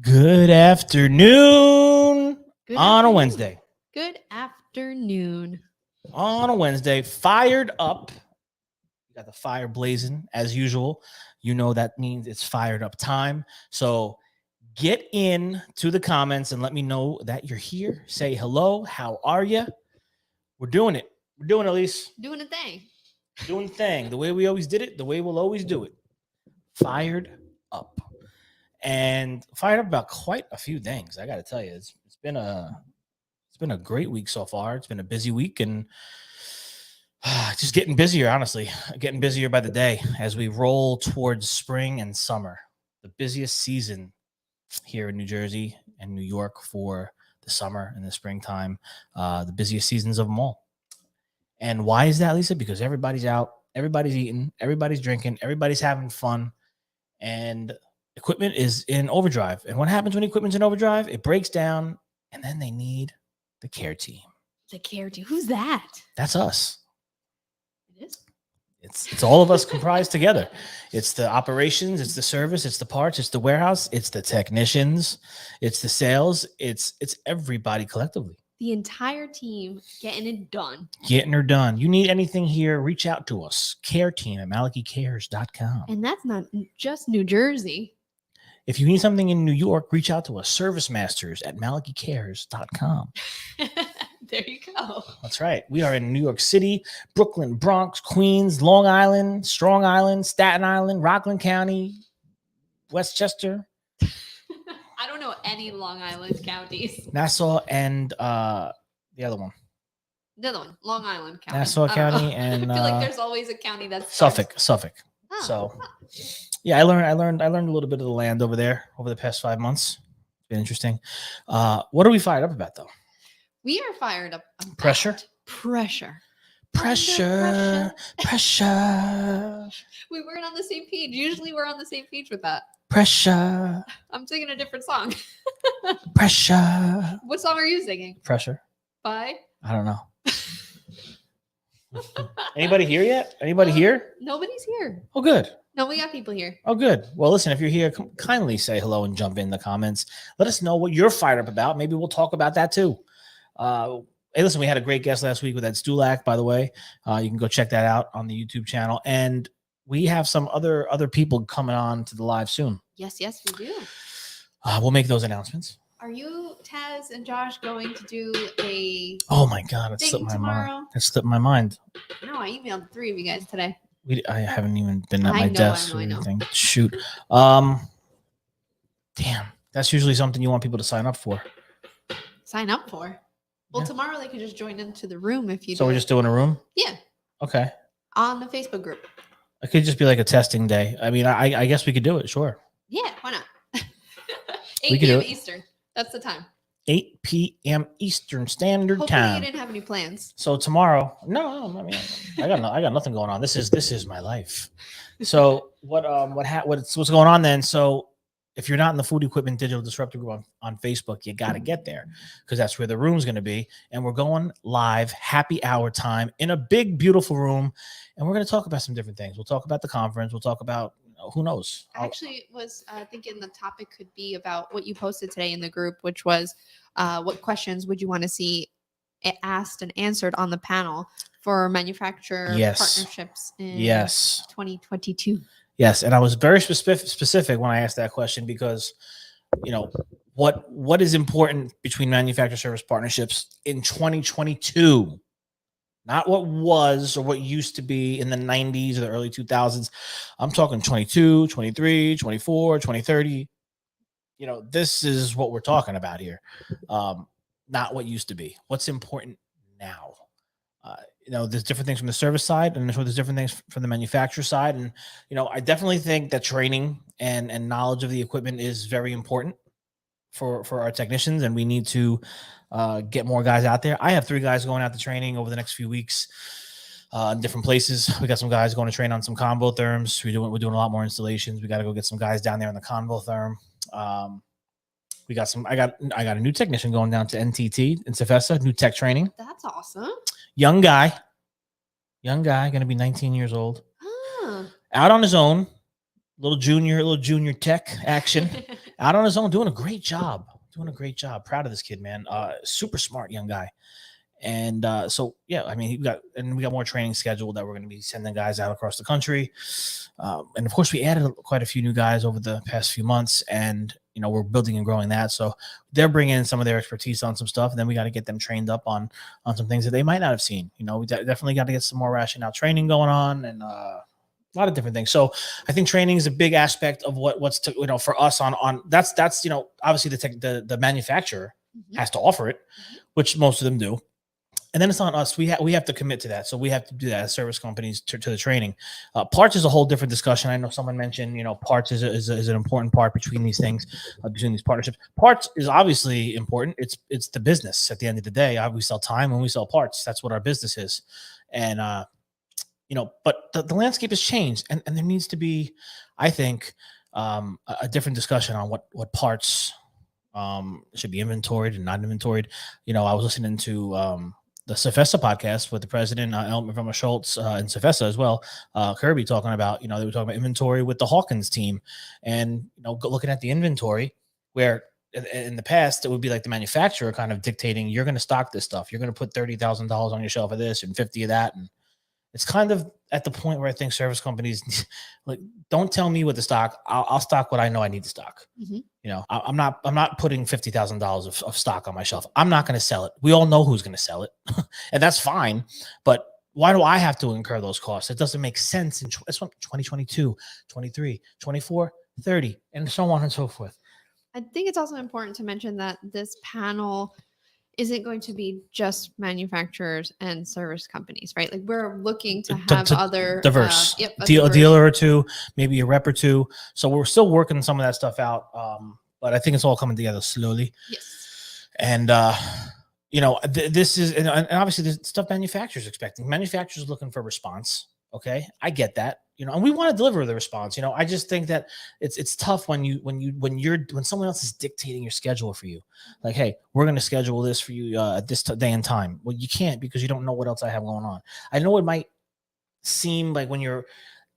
Good afternoon Good on a afternoon. Wednesday. Good afternoon. On a Wednesday, fired up. We got the fire blazing as usual. You know that means it's fired up time. So get in to the comments and let me know that you're here. Say hello. How are you? We're doing it. We're doing it, Elise. Doing a thing. Doing the thing. The way we always did it, the way we'll always do it. Fired up. And fired up about quite a few things. I got to tell you, it's been a great week so far. It's been a busy week and just getting busier, honestly, getting busier by the day as we roll towards spring and summer, the busiest season here in New Jersey and New York for the summer and the springtime, the busiest seasons of them all. And why is that, Lisa? Because everybody's out, everybody's eating, everybody's drinking, everybody's having fun, and equipment is in overdrive. And what happens when equipment's in overdrive? It breaks down, and then they need the care team. The care team. Who's that? That's us. It is. It's all of us comprised together. It's the operations, it's the service, it's the parts, it's the warehouse, it's the technicians, it's the sales, it's everybody collectively. The entire team getting it done. Getting her done. You need anything here, reach out to us. Care team at malachicares.com. And that's not just New Jersey. If you need something in New York, reach out to us. Service masters at malachicares.com. There you go. That's right. We are in New York City, Brooklyn, Bronx, Queens, Long Island, Strong Island, Staten Island, Rockland County, Westchester, I don't know any Long Island counties. Nassau, and the other one. The other one, Long Island County. Nassau County and I feel like there's always a county that's Suffolk. Oh. So yeah, I learned a little bit of the land over there over the past 5 months. It's been interesting. What are we fired up about though? We are fired up. About Pressure. Pressure. Pressure. We weren't on the same page. Usually we're on the same page with that. Pressure. I'm singing a different song. Pressure. What song are you singing? Pressure. By? I don't know. Anybody here yet? Anybody here? Nobody's here. Oh, good. No, we got people here. Oh, good. Well, listen, if you're here, kindly say hello and jump in the comments. Let us know what you're fired up about. Maybe we'll talk about that too. Hey, listen, we had a great guest last week with Ed Stulak, by the way. You can go check that out on the YouTube channel. And we have some other people coming on to the live soon. Yes, we do. We'll make those announcements. Are you, Taz, and Josh going to do a Oh my God, it thing slipped my tomorrow? mind. It slipped my mind. No, I emailed the three of you guys today. I haven't even been at I my know, desk I or know. anything. Shoot. Damn. That's usually something you want people to sign up for. Sign up for. Well, Yeah. tomorrow they could just join into the room if you So do we're it. just doing a room? Yeah, Okay. on the Facebook group. It could just be like a testing day. I mean, I guess we could do it. Sure. Yeah, why not? 8 We could do p.m. it. Eastern. That's the time. 8 p.m. Eastern Standard Hopefully Time. you didn't have any plans. So tomorrow, no, I mean, I got nothing going on. This is my life. So what's going on then? So if you're not in the Food Equipment Digital Disruptor group on Facebook, you got to get there because that's where the room's going to be. And we're going live happy hour time in a big, beautiful room. And we're going to talk about some different things. We'll talk about the conference. We'll talk about, who knows? I actually was thinking the topic could be about what you posted today in the group, which was what questions would you want to see asked and answered on the panel for manufacturer partnerships in 2022. Yes, and I was very specific when I asked that question because, what is important between manufacturer service partnerships in 2022? Not what was or what used to be in the 90s or the early 2000s. I'm talking 22, 23, 24, 2030. This is what we're talking about here. Not what used to be. What's important now? There's different things from the service side, and there's different things from the manufacturer side. And, I definitely think that training and knowledge of the equipment is very important for our technicians, and we need to get more guys out there. I have 3 guys going out to training over the next few weeks in different places. We got some guys going to train on some convo therms. We're doing a lot more installations. We got to go get some guys down there on the convo therm. We got I got a new technician going down to NTT in Cefessa, new tech training. That's awesome. Young guy, going to be 19 years old. Huh. Out on his own, little junior tech action out on his own, doing a great job. Proud of this kid, man. Super smart young guy. And so, yeah, I mean, we got more training scheduled that we're going to be sending guys out across the country. And of course, we added quite a few new guys over the past few months, and we're building and growing that. So they're bringing in some of their expertise on some stuff, and then we got to get them trained up on some things that they might not have seen. We definitely got to get some more rationale training going on, and a lot of different things. So I think training is a big aspect of what's to, for us on that's obviously the manufacturer has to offer it, which most of them do. And then it's on us. We have to commit to that. So we have to do that as service companies to the training. Parts is a whole different discussion. I know someone mentioned, parts is an important part between these things, between these partnerships. Parts is obviously important. It's the business at the end of the day. We sell time and we sell parts. That's what our business is. And, but the landscape has changed. And there needs to be, I think, a different discussion on what parts should be inventoried and not inventoried. I was listening to the Cefesa podcast with the president, Elmer from Schultz, and Cefesa as well, Kirby talking about, they were talking about inventory with the Hawkins team, and, looking at the inventory where in the past, it would be like the manufacturer kind of dictating, you're going to stock this stuff. You're going to put $30,000 on your shelf of this and 50 of that. And it's kind of at the point where I think service companies like, don't tell me what to stock. I'll stock what I know I need to stock. I'm not putting $50,000 of stock on my shelf. I'm not going to sell it. We all know who's going to sell it, and that's fine. But why do I have to incur those costs? It doesn't make sense in 2022, 23, 24, 30, and so on and so forth. I think it's also important to mention that this panel isn't going to be just manufacturers and service companies, right? Like we're looking to have other diverse, a dealer or two, maybe a rep or two. So we're still working some of that stuff out. But I think it's all coming together slowly. Yes. And, this is, and obviously there's stuff manufacturers expecting. Manufacturers looking for response. Okay. I get that, and we want to deliver the response. I just think that it's tough when someone else is dictating your schedule for you. Like, hey, we're going to schedule this for you at this day and time. Well, you can't, because you don't know what else I have going on. I know it might seem like when you're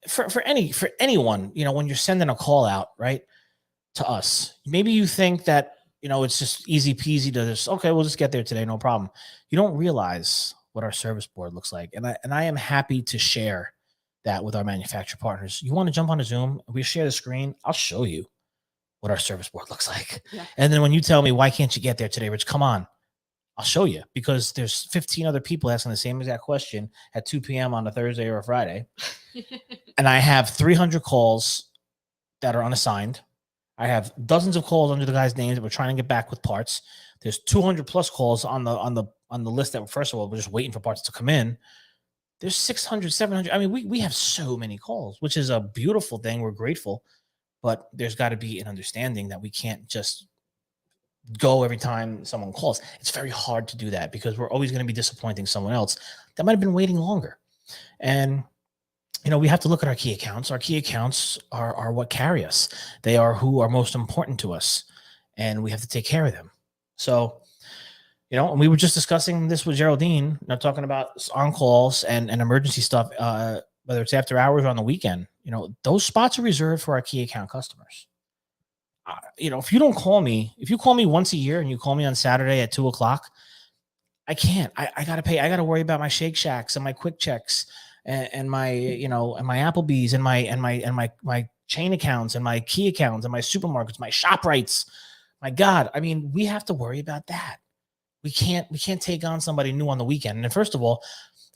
for anyone, when you're sending a call out, right, to us, maybe you think that, it's just easy peasy to just, okay, we'll just get there today. No problem. You don't realize what our service board looks like. And I am happy to share that with our manufacturer partners. You want to jump on a Zoom? We share the screen. I'll show you what our service board looks like. Yeah. And then when you tell me, why can't you get there today, Rich? Come on. I'll show you, because there's 15 other people asking the same exact question at 2 p.m. on a Thursday or a Friday. And I have 300 calls that are unassigned. I have dozens of calls under the guy's names that we're trying to get back with parts. There's 200 plus calls on the list that, first of all, we're just waiting for parts to come in. There's 600, 700. I mean, we have so many calls, which is a beautiful thing. We're grateful, but there's got to be an understanding that we can't just go every time someone calls. It's very hard to do that, because we're always going to be disappointing someone else that might have been waiting longer. And, we have to look at our key accounts. Our key accounts are what carry us. They are who are most important to us, and we have to take care of them. So, and we were just discussing this with Geraldine, talking about on-calls and emergency stuff, whether it's after hours or on the weekend. Those spots are reserved for our key account customers. If you don't call me, if you call me once a year and you call me on Saturday at 2:00, I can't. I got to pay. I got to worry about my Shake Shacks and my Quick Checks and my, and my Applebee's and my chain accounts and my key accounts and my supermarkets, my ShopRites. My God, I mean, we have to worry about that. We can't take on somebody new on the weekend. And first of all,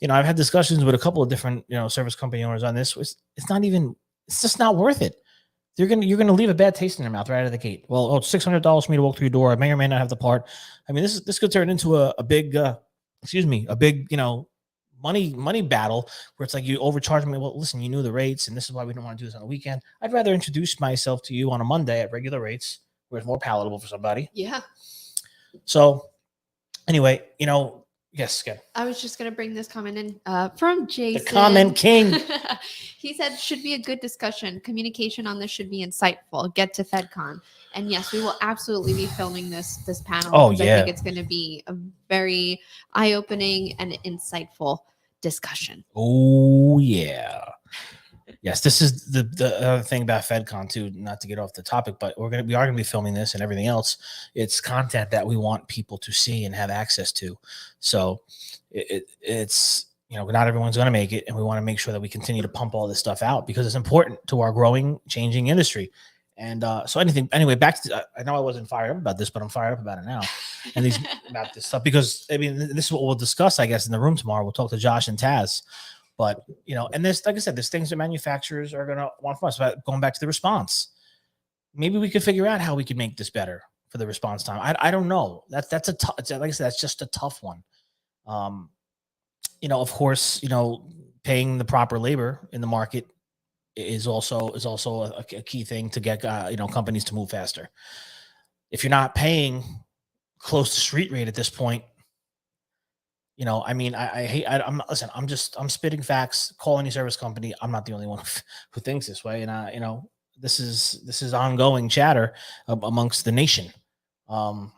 I've had discussions with a couple of different, service company owners on this. It's just not worth it. You're gonna leave a bad taste in your mouth right out of the gate. Well, it's $600 for me to walk through your door. I may or may not have the part. I mean, this could turn into a big, money battle where it's like you overcharge me. Well, listen, you knew the rates, and this is why we don't want to do this on the weekend. I'd rather introduce myself to you on a Monday at regular rates, where it's more palatable for somebody. Yeah. So anyway, yes, good. I was just going to bring this comment in from Jason. The comment king. He said, should be a good discussion. Communication on this should be insightful. Get to FedCon. And yes, we will absolutely be filming this panel. Oh, yeah. I think it's going to be a very eye-opening and insightful discussion. Oh, yeah. Yes, this is the other thing about FedCon too. Not to get off the topic, but we are gonna be filming this and everything else. It's content that we want people to see and have access to. So it's not everyone's gonna make it, and we want to make sure that we continue to pump all this stuff out because it's important to our growing, changing industry. And so anyway, back to I know I wasn't fired up about this, but I'm fired up about it now, and these about this stuff because I mean this is what we'll discuss, I guess, in the room tomorrow. We'll talk to Josh and Taz. But, and there's, like I said, there's things that manufacturers are going to want from us. But going back to the response, maybe we could figure out how we could make this better for the response time. I don't know. That's a tough, like I said, that's just a tough one. Of course, paying the proper labor in the market is also a key thing to get, companies to move faster. If you're not paying close to street rate at this point, I mean, I'm spitting facts. Call any service company. I'm not the only one who thinks this way. And, this is ongoing chatter amongst the nation. Where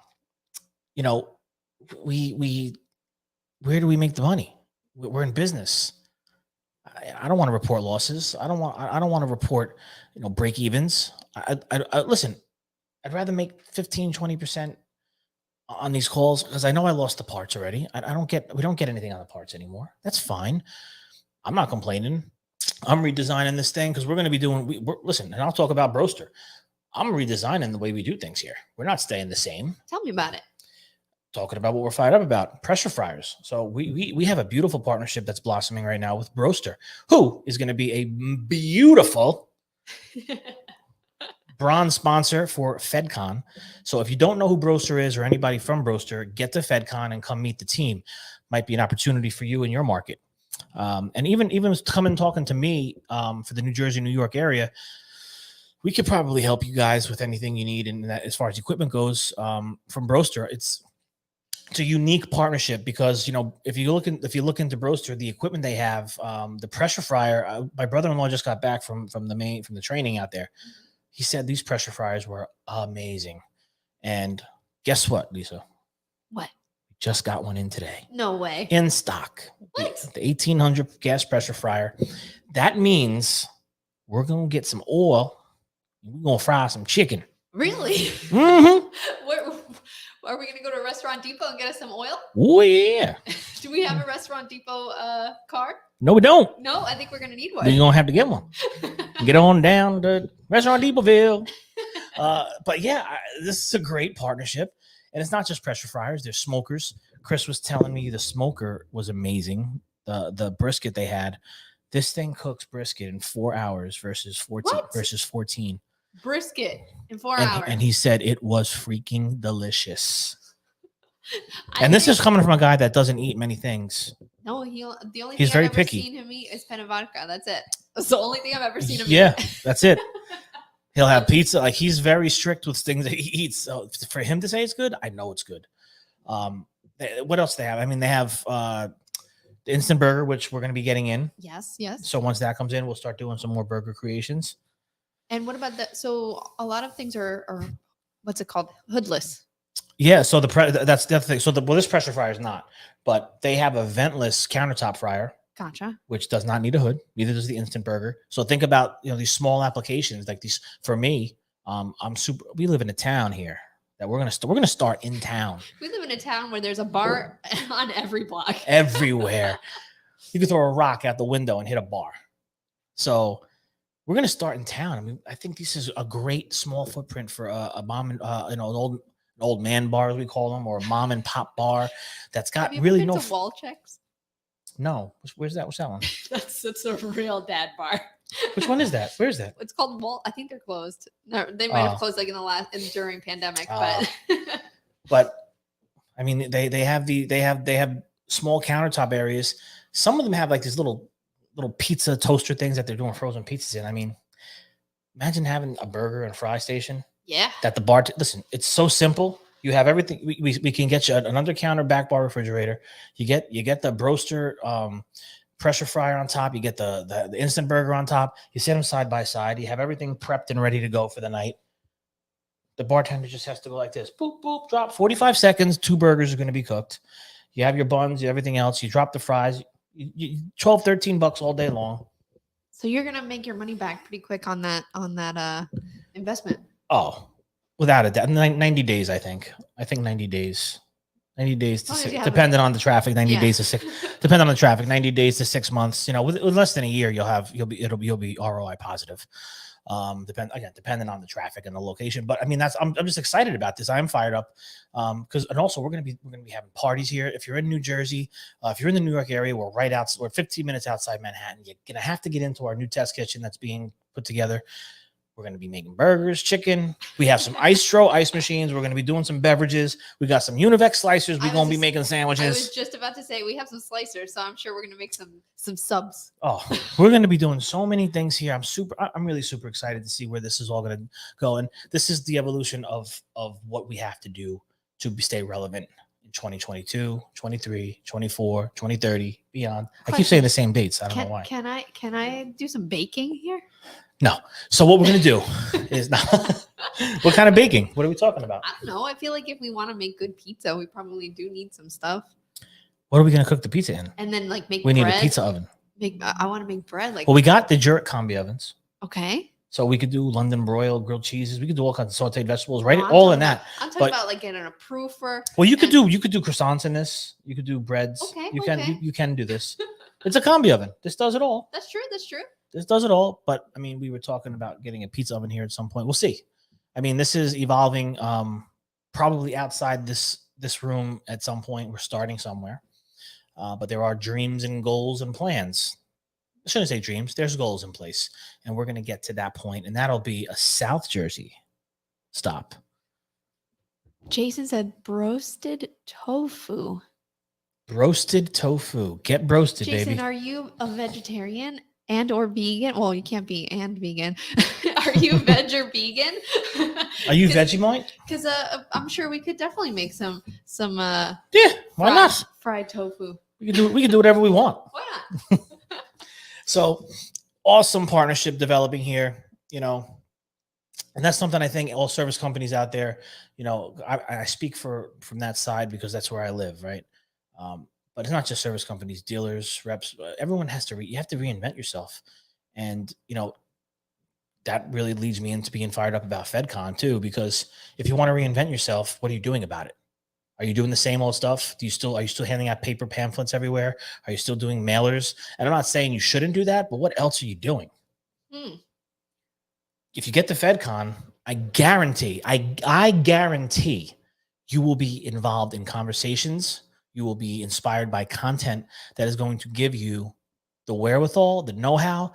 do we make the money? We're in business. I don't want to report losses. I don't want to report, break evens. Listen, I'd rather make 15, 20% on these calls because I know I lost the parts already. We don't get anything on the parts anymore. That's fine. I'm not complaining. I'm redesigning this thing because we're going to be doing, listen, and I'll talk about Broaster. I'm redesigning the way we do things here. We're not staying the same. Tell me about it. Talking about what we're fired up about, pressure fryers. So we have a beautiful partnership that's blossoming right now with Broaster, who is going to be a beautiful bronze sponsor for FedCon. So if you don't know who Broaster is or anybody from Broaster, get to FedCon and come meet the team. Might be an opportunity for you in your market. And even come and talking to me for the New Jersey, New York area, we could probably help you guys with anything you need. And as far as equipment goes, from Broaster, it's a unique partnership because if you look into Broaster, the equipment they have, the pressure fryer. My brother-in-law just got back from the training out there. He said these pressure fryers were amazing. And guess what, Lisa? What? Just got one in today. No way. In stock. What? The 1800 gas pressure fryer. That means we're going to get some oil. We're going to fry some chicken. Really? Mm-hmm. Are we going to go to Restaurant Depot and get us some oil? Oh, yeah. Do we have a Restaurant Depot card? No, we don't. No, I think we're going to need one. You're going to have to get one. Get on down to Restaurant Depotville. But yeah, this is a great partnership. And it's not just pressure fryers. There's smokers. Chris was telling me the smoker was amazing. The brisket they had. This thing cooks brisket in 4 hours versus 14. Brisket in 4 hours. And he said it was freaking delicious. And this is coming from a guy that doesn't eat many things. No, the only he's thing very I've ever picky. Seen him eat is pen and vodka. That's it. That's the only thing I've ever seen him eat. Yeah, that's it. He'll have pizza. Like he's very strict with things that he eats. So for him to say it's good, I know it's good. What else they have? I mean, they have the instant burger, which we're going to be getting in. Yes. So once that comes in, we'll start doing some more burger creations. And what about that? So a lot of things are what's it called? Hoodless. Yeah. So that's the other thing. So this pressure fryer is not, but they have a ventless countertop fryer. Gotcha. Which does not need a hood. Neither does the instant burger. So think about these small applications like these. For me, we live in a town here that we're gonna start in town. We live in a town where there's a bar on every block. Everywhere. You can throw a rock out the window and hit a bar. So we're gonna start in town. I mean, I think this is a great small footprint for a mom and an old man bar, as we call them, or a mom and pop bar that's got really no wall checks. No, where's that? What's that one? That's a real dad bar. Which one is that? Where is that? It's called Wall. I think they're closed. No, they might have closed like during pandemic, but I mean they have small countertop areas. Some of them have like these little pizza toaster things that they're doing frozen pizzas in. I mean, imagine having a burger and fry station. Yeah. That the bar. Listen, it's so simple. You have everything. We can get you an under counter back bar refrigerator. You get the Broaster pressure fryer on top. You get the instant burger on top. You set them side by side. You have everything prepped and ready to go for the night. The bartender just has to go like this. Boop, boop, drop. 45 seconds. 2 burgers are going to be cooked. You have your buns, everything else. You drop the fries. $12, $13 all day long. So you're gonna make your money back pretty quick on that investment. Oh, without a doubt, 90 days. I think 90 days. 90 days to six, depending on the traffic. 90 days to six, depending on the traffic. 90 days to 6 months. You know, with less than a year, you'll be ROI positive. Depending on the traffic and the location. But I mean, I'm just excited about this. I'm fired up because and also we're gonna be having parties here. If you're in New Jersey, if you're in the New York area, we're 15 minutes outside Manhattan. You're gonna have to get into our new test kitchen that's being put together. We're going to be making burgers, chicken. We have some ice machines. We're going to be doing some beverages. We got some Univex slicers. We're going to be making sandwiches. I was just about to say we have some slicers, so I'm sure we're going to make some subs. Oh, we're going to be doing so many things here. I'm really super excited to see where this is all going to go. And this is the evolution of what we have to do to stay relevant in 2022, 23, 24, 2030, beyond. I keep saying the same dates. I don't know why. Can I do some baking here? No. So what we're going to do is not. What kind of baking? What are we talking about? I don't know. I feel like if we want to make good pizza, we probably do need some stuff. What are we going to cook the pizza in? And then like make We bread. need a pizza oven. I want to make bread. Well, we got the Zerniak combi ovens. Okay. So we could do London broil, grilled cheeses. We could do all kinds of sauteed vegetables, right? All in that. I'm talking about like getting a proofer. Well, you could do croissants in this. You could do breads. Okay. You can do this. It's a combi oven. This does it all. That's true. This does it all. But I mean, we were talking about getting a pizza oven here at some point. We'll see. I mean, this is evolving. Probably outside this room at some point. We're starting somewhere. But there are dreams and goals and plans. I shouldn't say dreams. There's goals in place, and we're going to get to that point, and that'll be a South Jersey stop. Jason said broasted tofu. Roasted tofu. Get broasted, Jason, baby. Are you a vegetarian and or vegan? Well, you can't be and vegan. Are you veg or vegan? Are you Vegemite? Because I'm sure we could definitely make some yeah, why not? Fried tofu. We can do whatever we want. Why not? So awesome partnership developing here, you know, and that's something I think all service companies out there, you know, I speak from that side because that's where I live, right? But it's not just service companies, dealers, reps. Everyone has to you have to reinvent yourself, and you know that really leads me into being fired up about FedCon too. Because if you want to reinvent yourself, what are you doing about it? Are you doing the same old stuff? Are you still handing out paper pamphlets everywhere? Are you still doing mailers? And I'm not saying you shouldn't do that, but what else are you doing? If you get to FedCon, I guarantee you will be involved in conversations. You will be inspired by content that is going to give you the wherewithal, the know-how,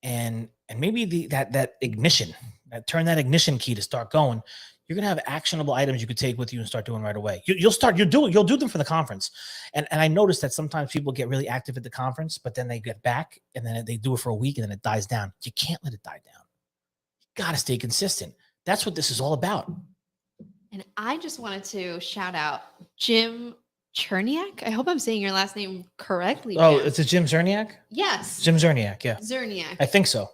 and maybe that ignition, turn that ignition key to start going. You're going to have actionable items you could take with you and start doing right away. You'll do them for the conference. And I noticed that sometimes people get really active at the conference, but then they get back and then they do it for a week and then it dies down. You can't let it die down. You got to stay consistent. That's what this is all about. And I just wanted to shout out Jim Zerniak. I hope I'm saying your last name correctly. Oh, it's a Jim Zerniak? Yes. Jim Zerniak, yeah. Zerniak. I think so.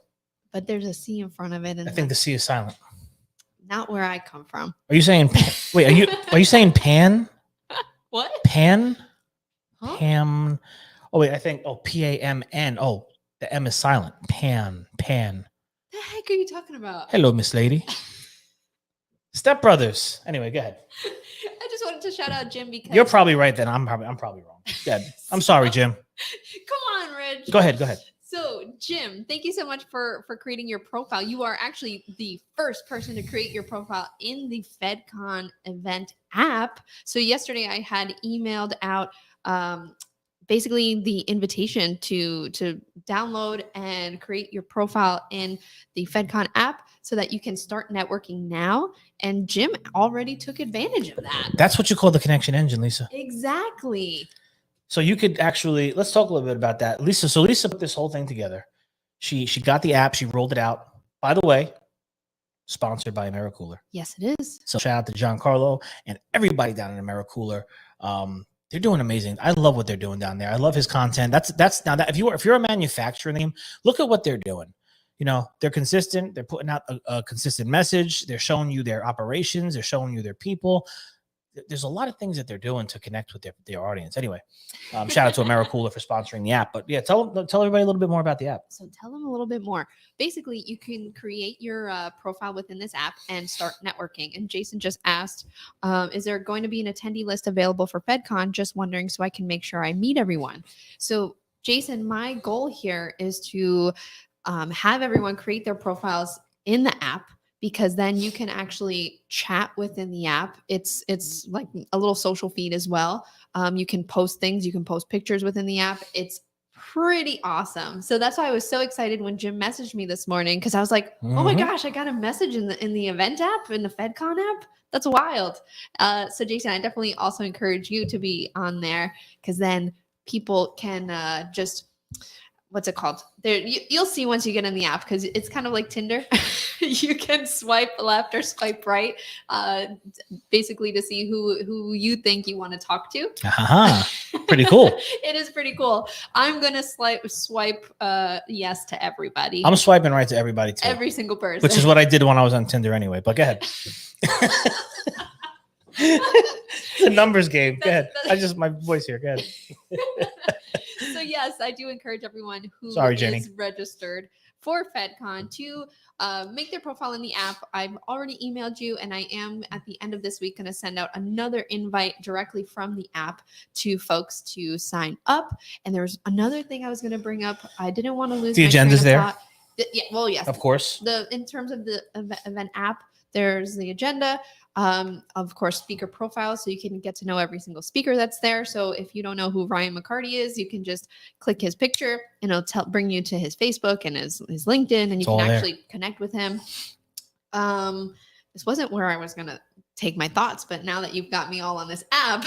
But there's a C in front of it. And I think the C is silent. Not where I come from. Are you saying wait, are you saying pan? What? Pan? Huh? Pam. Oh wait, I think PAMN. Oh, the M is silent. Pan. The heck are you talking about? Hello, Miss Lady. Step Brothers. Anyway, go ahead. I just wanted to shout out Jim because you're probably right then. I'm probably wrong. Go ahead. I'm sorry, Jim. Come on, Rich. Go ahead. So, Jim, thank you so much for creating your profile. You are actually the first person to create your profile in the FedCon event app. So yesterday I had emailed out basically the invitation to download and create your profile in the FedCon app so that you can start networking now. And Jim already took advantage of that. That's what you call the connection engine, Lisa. Exactly. So you could actually, let's talk a little bit about that. Lisa put this whole thing together. She got the app, she rolled it out. By the way, sponsored by AmeriCooler. Yes, it is. So shout out to Giancarlo and everybody down in AmeriCooler. They're doing amazing. I love what they're doing down there. I love his content. That's now that if you're a manufacturer name, look at what they're doing. You know, they're consistent. They're putting out a consistent message. They're showing you their operations. They're showing you their people. there's a lot of things that they're doing to connect with their audience. Anyway, shout out to AmeriCooler for sponsoring the app. But yeah, tell everybody a little bit more about the app. So tell them a little bit more. Basically, you can create your profile within this app and start networking. And Jason just asked, is there going to be an attendee list available for FedCon? Just wondering so I can make sure I meet everyone. So Jason, my goal here is to have everyone create their profiles in the app, because then you can actually chat within the app. It's like a little social feed as well. You can post things, you can post pictures within the app. It's pretty awesome. So that's why I was so excited when Jim messaged me this morning, because I was like, oh my gosh, I got a message in the event app, in the FedCon app. That's wild. So Jason, I definitely also encourage you to be on there, because then people can just, what's it called? There, you'll see once you get in the app, because it's kind of like Tinder. You can swipe left or swipe right, basically to see who you think you want to talk to. Pretty cool. It is pretty cool. I'm gonna swipe yes to everybody. I'm swiping right to everybody too. Every single person. Which is what I did when I was on Tinder anyway. But go ahead. It's a numbers game. Go ahead. My voice here. Go ahead. So yes, I do encourage everyone who is registered for FedCon to make their profile in the app. I've already emailed you, and I am at the end of this week going to send out another invite directly from the app to folks to sign up. And there's another thing I was going to bring up. I didn't want to lose the agenda's there. Yeah, well, yes, of course. In terms of the event app, there's the agenda. Of course, speaker profiles, so you can get to know every single speaker that's there. So if you don't know who Ryan McCarty is, you can just click his picture, and it'll bring you to his Facebook and his LinkedIn, and you can actually connect with him. This wasn't where I was going to take my thoughts, but now that you've got me all on this app,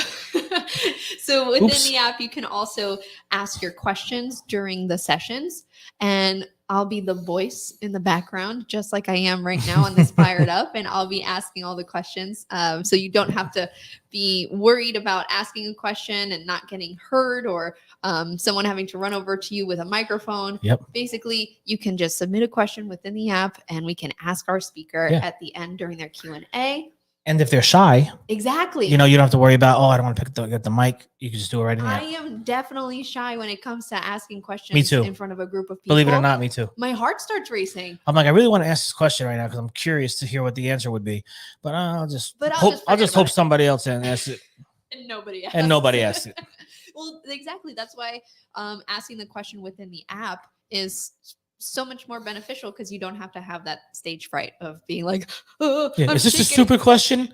so within the app, you can also ask your questions during the sessions, and I'll be the voice in the background, just like I am right now on this Fired Up, and I'll be asking all the questions. So you don't have to be worried about asking a question and not getting heard, or someone having to run over to you with a microphone. Yep. Basically, you can just submit a question within the app, and we can ask our speaker at the end during their Q&A. And if they're shy, exactly, you don't have to worry about, I don't want to get the mic. You can just do it right in there. I am definitely shy when it comes to asking questions. Me too. In front of a group of people. Believe it or not, me too. My heart starts racing. I'm like, I really want to ask this question right now because I'm curious to hear what the answer would be. But I'll just hope somebody else asks it. And nobody asks. And nobody asks it. Well, exactly. That's why asking the question within the app is so much more beneficial, because you don't have to have that stage fright of being like, is this a stupid question?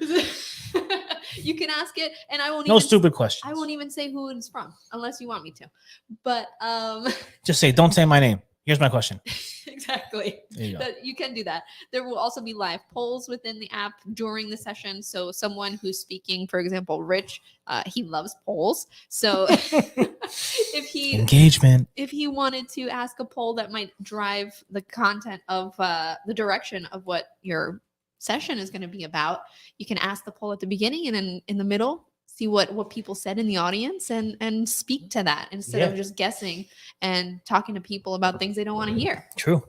You can ask it, and I won't. Stupid questions. I won't even say who it's from unless you want me to. But just say, don't say my name. Here's my question. Exactly. You can do that. There will also be live polls within the app during the session. So someone who's speaking, for example, Rich, he loves polls. So if he wanted to ask a poll that might drive the content of the direction of what your session is going to be about, you can ask the poll at the beginning, and in the middle, see what people said in the audience, and speak to that instead of just guessing and talking to people about things they don't want to hear. True.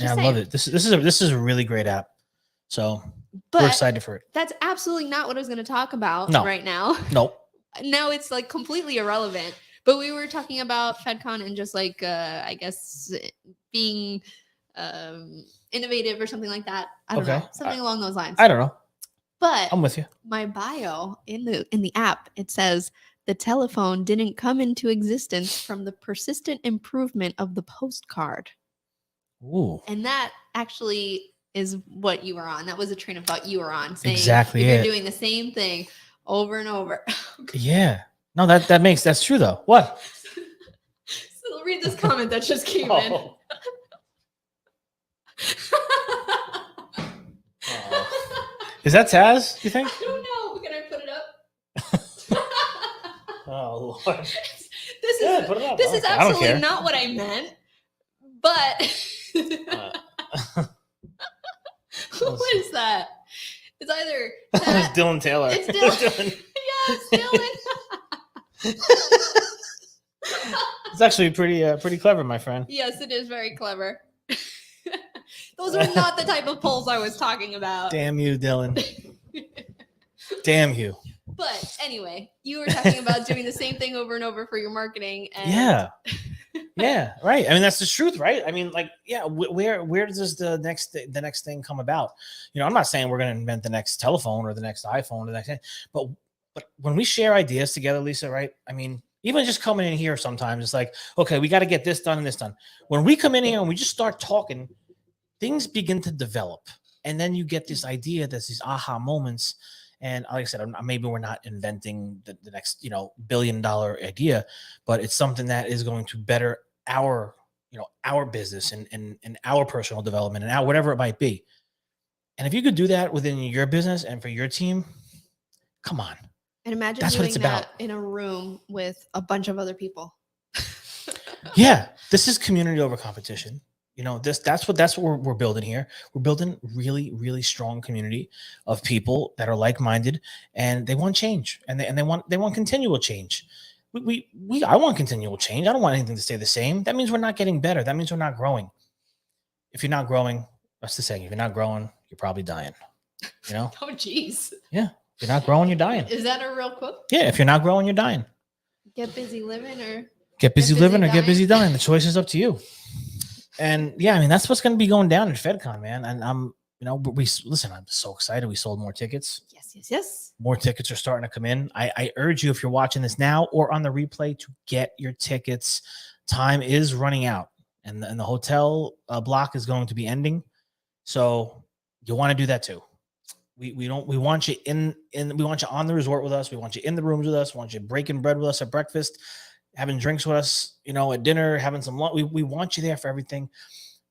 I love it. This is a really great app. So we're excited for it. That's absolutely not what I was going to talk about right now. No. Now it's like completely irrelevant. But we were talking about FedCon and just like I guess being innovative or something like that. I don't know. Something along those lines. I don't know. But I'm with you. My bio in the app, it says the telephone didn't come into existence from the persistent improvement of the postcard. Ooh. And that actually is what you were on. That was a train of thought you were on, saying exactly you're doing the same thing over and over. Yeah. No, that's true though. What? So read this comment that just came in. Is that Taz, you think? I don't know. Can I put it up? Oh, Lord. This is absolutely not what I meant. But what is that? It's either it's Dylan Taylor. It's Dylan. Yeah, it's Dylan. It's actually pretty clever, my friend. Yes, it is very clever. Those are not the type of polls I was talking about. Damn you, Dylan. Damn you. But anyway, you were talking about doing the same thing over and over for your marketing. And yeah, right. I mean, that's the truth, right? I mean, like, yeah, where does the next thing come about? I'm not saying we're going to invent the next telephone or the next iPhone or the next thing, but when we share ideas together, Lisa, right? I mean, even just coming in here sometimes, it's like, okay, we got to get this done and this done. When we come in here and we just start talking, things begin to develop. And then you get this idea, there's these aha moments. And like I said, maybe we're not inventing the next, $1 billion idea, but it's something that is going to better our business and our personal development and whatever it might be. And if you could do that within your business and for your team, come on. And imagine doing that in a room with a bunch of other people. Yeah, this is community over competition. That's what we're building here. We're building really, really strong community of people that are like-minded and they want change and they want continual change. I want continual change. I don't want anything to stay the same. That means we're not getting better. That means we're not growing. If you're not growing, that's the saying. If you're not growing, you're probably dying. Oh, geez. Yeah. If you're not growing, you're dying. Is that a real quote? Yeah. If you're not growing, you're dying. Get busy living or get busy dying. The choice is up to you. And yeah, I mean, that's what's going to be going down at FedCon, man. And I'm so excited. We sold more tickets. Yes. More tickets are starting to come in. I urge you, if you're watching this now or on the replay, to get your tickets. Time is running out and the hotel block is going to be ending. So you want to do that too. We want you we want you on the resort with us. We want you in the rooms with us. We want you breaking bread with us at breakfast, having drinks with us, at dinner, having some lunch. We want you there for everything.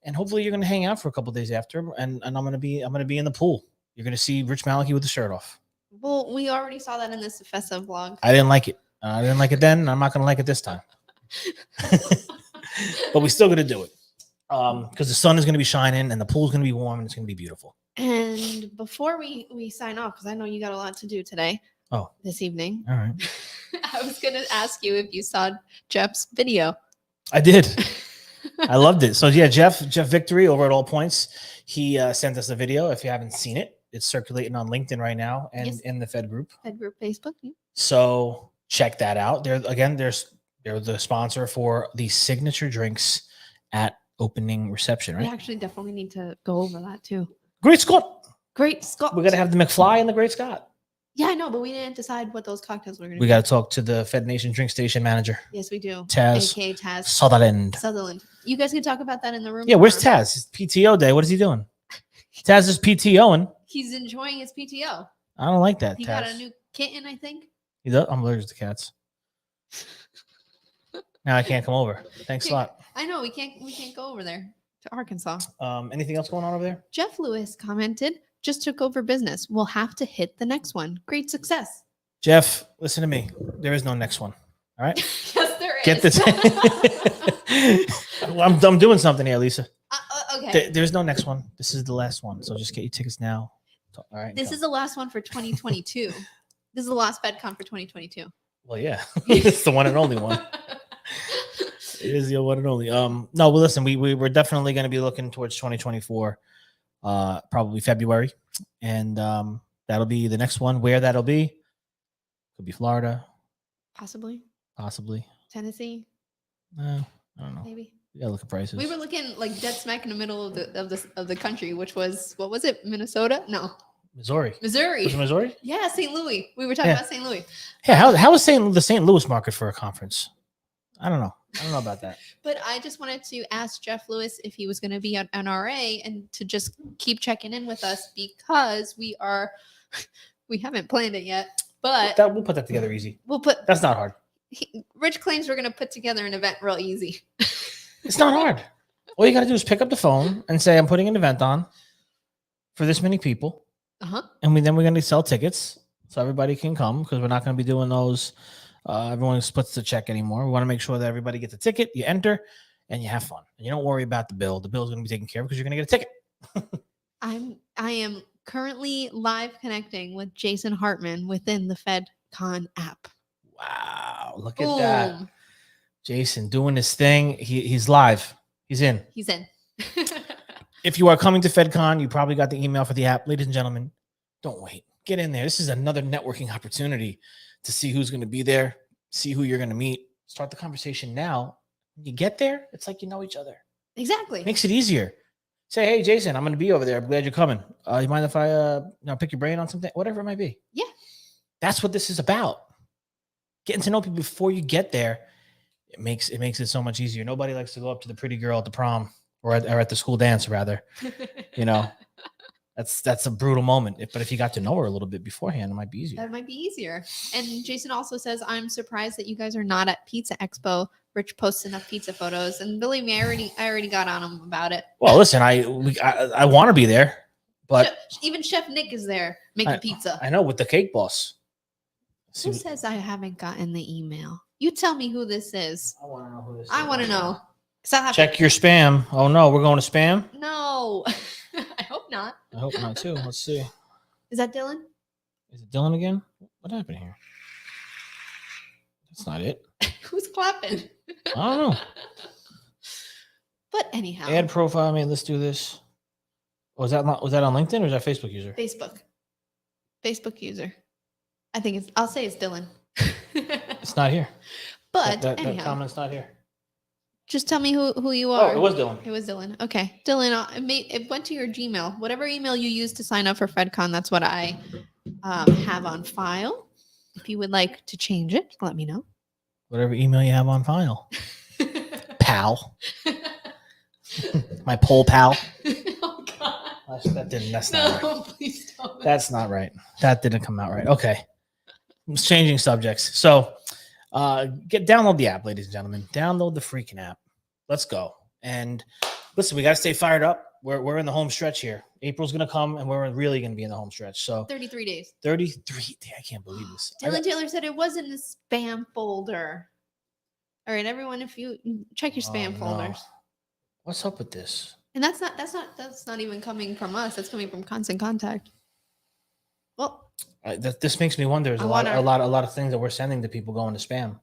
And hopefully you're going to hang out for a couple of days after. And I'm going to be in the pool. You're going to see Rich Malachi with the shirt off. Well, we already saw that in this Fessa vlog. I didn't like it. I didn't like it then. I'm not going to like it this time. But we're still going to do it. Because the sun is going to be shining and the pool is going to be warm and it's going to be beautiful. And before we sign off, because I know you got a lot to do today. Oh, this evening. All right. I was going to ask you if you saw Jeff's video. I did. I loved it. So yeah, Jeff Victory over at All Points. He sent us a video. If you haven't seen it, it's circulating on LinkedIn right now and in the Fed group. Fed group Facebook. Yeah. So check that out. They're the sponsor for the signature drinks at opening reception, right? We actually definitely need to go over that too. Great Scott. We're gonna have the McFly and the Great Scott. Yeah, I know, but we didn't decide what those cocktails were gonna be. We got to talk to the Fed Nation drink station manager. Yes, we do. Taz. AKA Taz. Sutherland. You guys can talk about that in the room. Yeah, where's Taz? It's PTO day. What is he doing? Taz is PTOing. He's enjoying his PTO. I don't like that. He Taz got a new kitten, I think. He does. I'm allergic to cats. Now I can't come over. Thanks a lot. I know we can't go over there to Arkansas. Anything else going on over there? Jeff Lewis commented, just took over business. We'll have to hit the next one. Great success. Jeff, listen to me. There is no next one. All right. Yes, there is. Get this. I'm doing something here, Lisa. Okay. There's no next one. This is the last one. So just get your tickets now. All right. This is the last one for 2022. This is the last FedCon for 2022. Well, yeah. It's the one and only one. It is the one and only. No, well, listen, we're definitely going to be looking towards 2024, probably February, and that'll be the next one. Where that'll be, could be Florida, possibly I Tennessee. don't know. Maybe we gotta look at prices. We were looking like dead smack in the middle of the country, which was, what was it? Minnesota? No, Missouri. Was it Missouri? Yeah, St. Louis. We were talking about St. Louis. Yeah, how is the St. Louis market for a conference? I don't know about that. But I just wanted to ask Jeff Lewis if he was going to be at NRA and to just keep checking in with us, because we haven't planned it yet, but we'll put that together easy. That's not hard. Rich claims we're going to put together an event real easy. It's not hard. All you got to do is pick up the phone and say, I'm putting an event on for this many people. And then we're going to sell tickets so everybody can come, because we're not going to be doing those. Everyone splits the check anymore. We want to make sure that everybody gets a ticket, you enter, and you have fun. And you don't worry about the bill. The bill is going to be taken care of because you're going to get a ticket. I am currently live connecting with Jason Hartman within the FedCon app. Wow, look at that. Jason doing his thing. He's live. He's in. If you are coming to FedCon, you probably got the email for the app. Ladies and gentlemen, don't wait. Get in there. This is another networking opportunity to see who's going to be there, see who you're going to meet. Start the conversation now. When you get there, it's like you know each other. Exactly. Makes it easier. Say, hey, Jason, I'm going to be over there. I'm glad you're coming. You mind if I pick your brain on something? Whatever it might be. Yeah. That's what this is about. Getting to know people before you get there. It makes it so much easier. Nobody likes to go up to the pretty girl at the prom or at the school dance, rather. You know, that's a brutal moment. But if you got to know her a little bit beforehand, it might be easier. That might be easier. And Jason also says, I'm surprised that you guys are not at Pizza Expo. Rich posts enough pizza photos, and believe me, I already got on him about it. Well, listen, I want to be there, but even Chef Nick is there making pizza. I know, with the cake boss. Who says I haven't gotten the email? You tell me who this is. I want to know who this is. I want to know. Check your spam. Oh no, we're going to spam? No. I hope not. I hope not too. Let's see. Is that Dylan? Is it Dylan again? What happened here? That's not it. Who's clapping? I don't know. But anyhow. Add profile. I mean, let's do this. Was that on LinkedIn or is that Facebook user? Facebook user. I think I'll say it's Dylan. It's not here. But that anyhow, comment's not here. Just tell me who you are. Oh, it was Dylan. It was Dylan. Okay. Dylan, it went to your Gmail. Whatever email you used to sign up for FredCon, that's what I have on file. If you would like to change it, let me know. Whatever email you have on file. Pal. My pole pal. Oh, God. That's not right. Please don't. That's not right. That didn't come out right. Okay. I'm changing subjects. So download the app, ladies and gentlemen. Download the freaking app. Let's go. And listen, we got to stay fired up. We're in the home stretch here. April's going to come, and we're really going to be in the home stretch. So 33 days. 33. I can't believe this. Dylan Taylor said it was in the spam folder. All right, everyone, if you check your spam folders. What's up with this? And that's not even coming from us. That's coming from Constant Contact. Well, this makes me wonder. There's a lot of things that we're sending to people going to spam.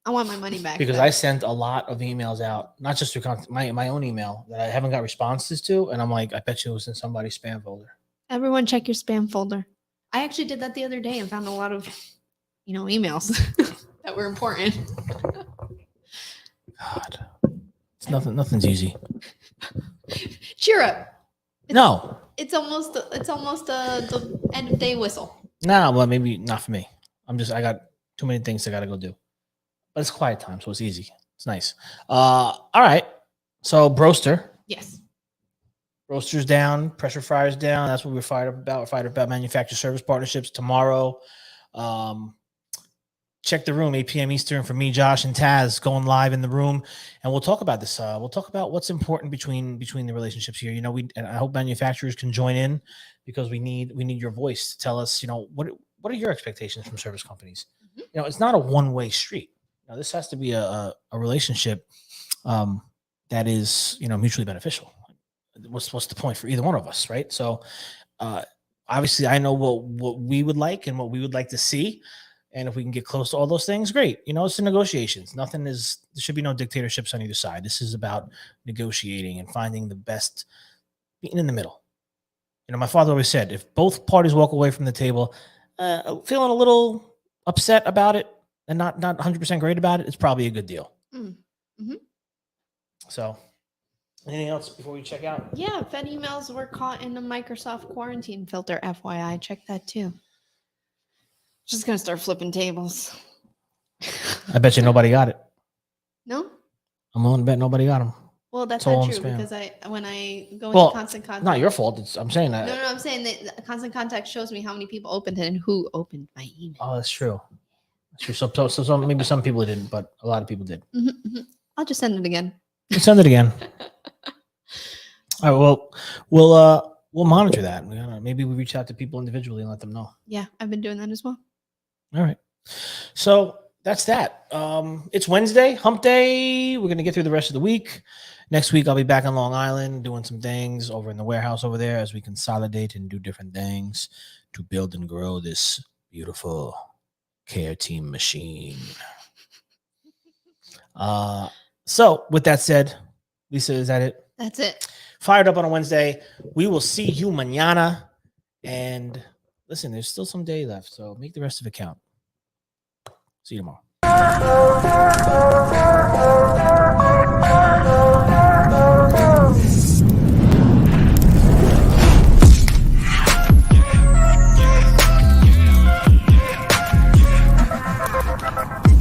I want my money back. Because I sent a lot of emails out, not just through my own email that I haven't got responses to, and I'm like, I bet you it was in somebody's spam folder. Everyone, check your spam folder. I actually did that the other day and found a lot of, emails that were important. God, it's nothing's easy. Cheer up. No. It's almost the end of day whistle. No, well, maybe not for me. I got too many things I got to go do. But it's quiet time, so it's easy. It's nice. All right. So Broaster. Yes. Broaster's down. Pressure Fryer's down. That's what we're fired up about. We're fired up about manufacturer service partnerships tomorrow. Check the room, 8 p.m. Eastern, for me, Josh, and Taz going live in the room, and we'll talk about this. We'll talk about what's important between the relationships here. And I hope manufacturers can join in, because we need your voice to tell us, what are your expectations from service companies? Mm-hmm. It's not a one-way street. This has to be a relationship that is mutually beneficial. What's the point for either one of us, right? So obviously, I know what we would like and what we would like to see. And if we can get close to all those things, great. It's the negotiations. There should be no dictatorships on either side. This is about negotiating and finding the best, being in the middle. My father always said, if both parties walk away from the table feeling a little upset about it and not 100% great about it, it's probably a good deal. Mm-hmm. So, anything else before we check out? Yeah, Fed emails were caught in the Microsoft quarantine filter, FYI. Check that too. Just gonna start flipping tables. I bet you nobody got it. No? I'm willing to bet nobody got them. Well, that's not true, because when I go into Constant Contact, not your fault. I'm saying that. No, I'm saying that Constant Contact shows me how many people opened it and who opened my email. Oh, that's true. That's true. So maybe some people didn't, but a lot of people did. Mm-hmm. I'll just send it again. Send it again. All right. Well, we'll monitor that. Maybe we reach out to people individually and let them know. Yeah, I've been doing that as well. All right. So that's that. It's Wednesday, hump day. We're going to get through the rest of the week. Next week, I'll be back on Long Island doing some things over in the warehouse over there as we consolidate and do different things to build and grow this beautiful care team machine. So with that said, Lisa, is that it? That's it. Fired up on a Wednesday. We will see you mañana. And listen, there's still some day left, so make the rest of it count. See you tomorrow.